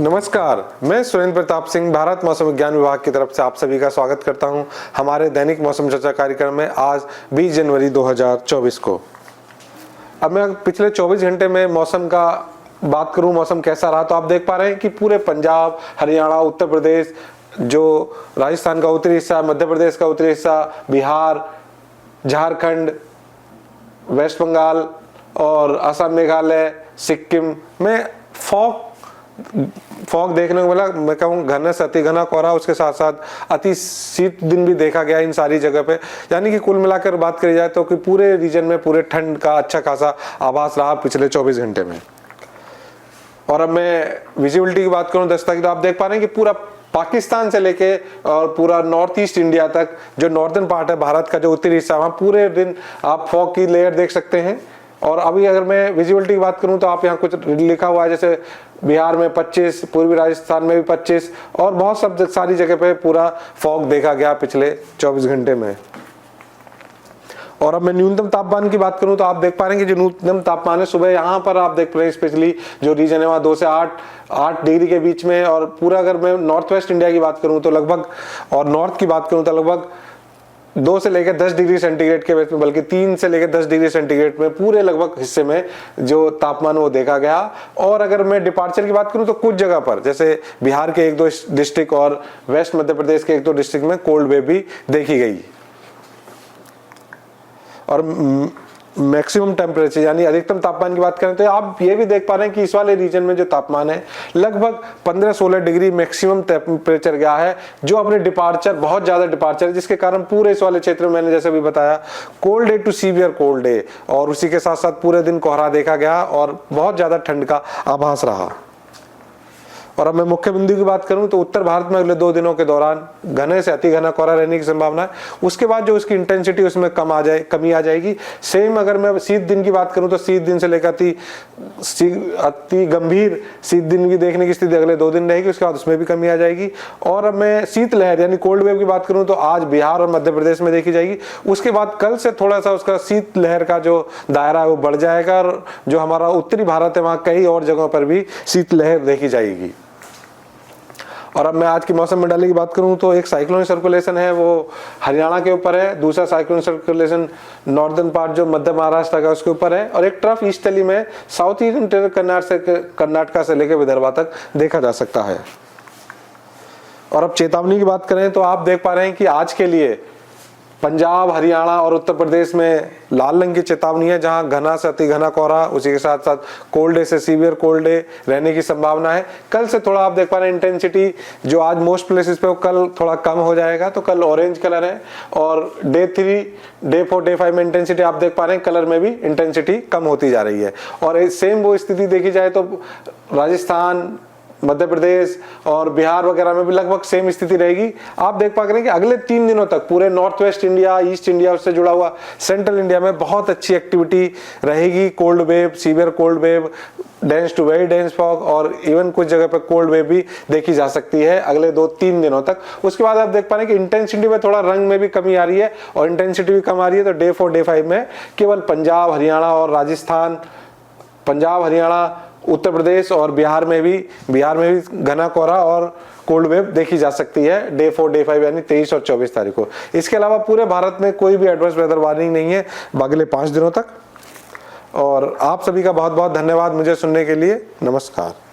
नमस्कार, मैं सुरेंद्र प्रताप सिंह भारत मौसम विज्ञान विभाग की तरफ से आप सभी का स्वागत करता हूं हमारे दैनिक मौसम चर्चा कार्यक्रम में आज 20 जनवरी 2024 को। अब मैं पिछले 24 घंटे में मौसम का बात करूं, मौसम कैसा रहा, तो आप देख पा रहे हैं कि पूरे पंजाब, हरियाणा, उत्तर प्रदेश, जो राजस्थान का उत्तरी हिस्सा, मध्य प्रदेश का उत्तरी हिस्सा, बिहार, झारखंड, वेस्ट बंगाल और असम, मेघालय, सिक्किम में फॉग देखने को मिला। मैं कहूँ घना से अति घना कोहरा, उसके साथ साथ अति शीत दिन भी देखा गया इन सारी जगह पे। यानी कि कुल मिलाकर बात करी जाए तो कि पूरे रीजन में पूरे ठंड का अच्छा खासा आभास रहा पिछले 24 घंटे में। और अब मैं विजिबिलिटी की बात करूं 10 तक, तो आप देख पा रहे हैं कि पूरा पाकिस्तान से लेके और पूरा नॉर्थ ईस्ट इंडिया तक, जो नॉर्दर्न पार्ट है भारत का, जो उत्तरी हिस्सा, वहां पूरे दिन आप फॉग की लेयर देख सकते हैं। और अभी अगर मैं विजिबिलिटी की बात करूं तो आप यहाँ कुछ लिखा हुआ है, जैसे बिहार में 25, पूर्वी राजस्थान में भी 25 और बहुत सब सारी जगह पे पूरा फॉग देखा गया पिछले 24 घंटे में। और अब मैं न्यूनतम तापमान की बात करूं तो आप देख पा रहे हैं कि जो न्यूनतम तापमान है सुबह यहाँ पर आप देख रहे हैं, स्पेशली जो रीजन है वहाँ 2 से 8 डिग्री के बीच में। और पूरा अगर मैं नॉर्थ वेस्ट इंडिया की बात करूं तो लगभग, और नॉर्थ की बात करूं तो लगभग 2 से लेकर 10 डिग्री सेंटीग्रेड के बीच में, बल्कि 3 से लेकर 10 डिग्री सेंटीग्रेड में पूरे लगभग हिस्से में जो तापमान वो देखा गया। और अगर मैं डिपार्चर की बात करूं तो कुछ जगह पर, जैसे बिहार के 1-2 डिस्ट्रिक्ट और वेस्ट मध्य प्रदेश के 1-2 डिस्ट्रिक्ट में कोल्ड वेव भी देखी गई। और मैक्सिमम टेम्परेचर यानी अधिकतम तापमान की बात करें तो आप ये भी देख पा रहे हैं कि इस वाले रीजन में जो तापमान है लगभग 15-16 डिग्री मैक्सिमम टेम्परेचर गया है, जो अपने डिपार्चर, बहुत ज्यादा डिपार्चर है, जिसके कारण पूरे इस वाले क्षेत्र में मैंने जैसे भी बताया cold day to severe cold day, और उसी के साथ साथ पूरे दिन कोहरा देखा गया और बहुत ज्यादा ठंड का आभास रहा। और अब मैं मुख्य बिंदु की बात करूं तो उत्तर भारत में अगले 2 दिनों के दौरान घने से अति घना कोहरा रहने की संभावना है। उसके बाद जो उसकी इंटेंसिटी उसमें कमी आ जाएगी। सेम अगर मैं शीत दिन की बात करूं तो शीत दिन से लेकर अति गंभीर शीत दिन की देखने की स्थिति अगले 2 दिन रहेगी, उसके बाद उसमें भी कमी आ जाएगी। और अब मैं शीत लहर यानी कोल्ड वेव की बात करूं तो आज बिहार और मध्य प्रदेश में देखी जाएगी। उसके बाद कल से थोड़ा सा उसका शीत लहर का जो दायरा है वो बढ़ जाएगा, और जो हमारा उत्तरी भारत है वहां कई और जगहों पर भी शीत लहर देखी जाएगी। और अब मैं आज की मौसम मंडली की बात करूं तो एक साइक्लोनिक सर्कुलेशन है वो हरियाणा के ऊपर है, दूसरा साइक्लोनिक सर्कुलेशन नॉर्दर्न पार्ट जो मध्य महाराष्ट्र का उसके ऊपर है, और एक ट्रफ ईस्टर्ली में साउथ ईस्टर्न कर्नाटका से लेकर विदर्भा तक देखा जा सकता है। और अब चेतावनी की बात करें तो आप देख पा रहे हैं कि आज के लिए पंजाब, हरियाणा और उत्तर प्रदेश में लाल रंग की चेतावनी है, जहां घना से अति घना कोहरा, उसी के साथ साथ कोल्ड डे से सीवियर कोल्ड डे रहने की संभावना है। कल से थोड़ा आप देख पा रहे हैं इंटेंसिटी जो आज मोस्ट प्लेसेस पे कल थोड़ा कम हो जाएगा, तो कल ऑरेंज कलर है। और डे 3, डे 4, डे 5 में इंटेंसिटी आप देख पा रहे हैं कलर में भी इंटेंसिटी कम होती जा रही है। और सेम वो स्थिति देखी जाए तो राजस्थान, मध्य प्रदेश और बिहार वगैरह में भी लगभग सेम स्थिति रहेगी। आप देख पा रहे हैं कि अगले 3 दिनों तक पूरे north west India, east India, उससे जुड़ा हुआ सेंट्रल इंडिया में बहुत अच्छी एक्टिविटी रहेगी। Cold wave, severe cold wave, dense to very dense fog और इवन कुछ जगह पर कोल्ड वेव भी देखी जा सकती है अगले 2-3 दिनों तक। उसके बाद आप देख पा रहे हैं कि इंटेंसिटी में थोड़ा रंग में भी कमी आ रही है और इंटेंसिटी भी कम आ रही है। तो डे 4, डे 5 में केवल पंजाब, हरियाणा और राजस्थान, पंजाब, हरियाणा, उत्तर प्रदेश और बिहार में भी घना कोहरा और कोल्ड वेव देखी जा सकती है डे 4, डे 5 यानी 23 और 24 तारीख को। इसके अलावा पूरे भारत में कोई भी एडवर्स वेदर वार्निंग नहीं है अगले 5 दिनों तक। और आप सभी का बहुत बहुत धन्यवाद मुझे सुनने के लिए। नमस्कार।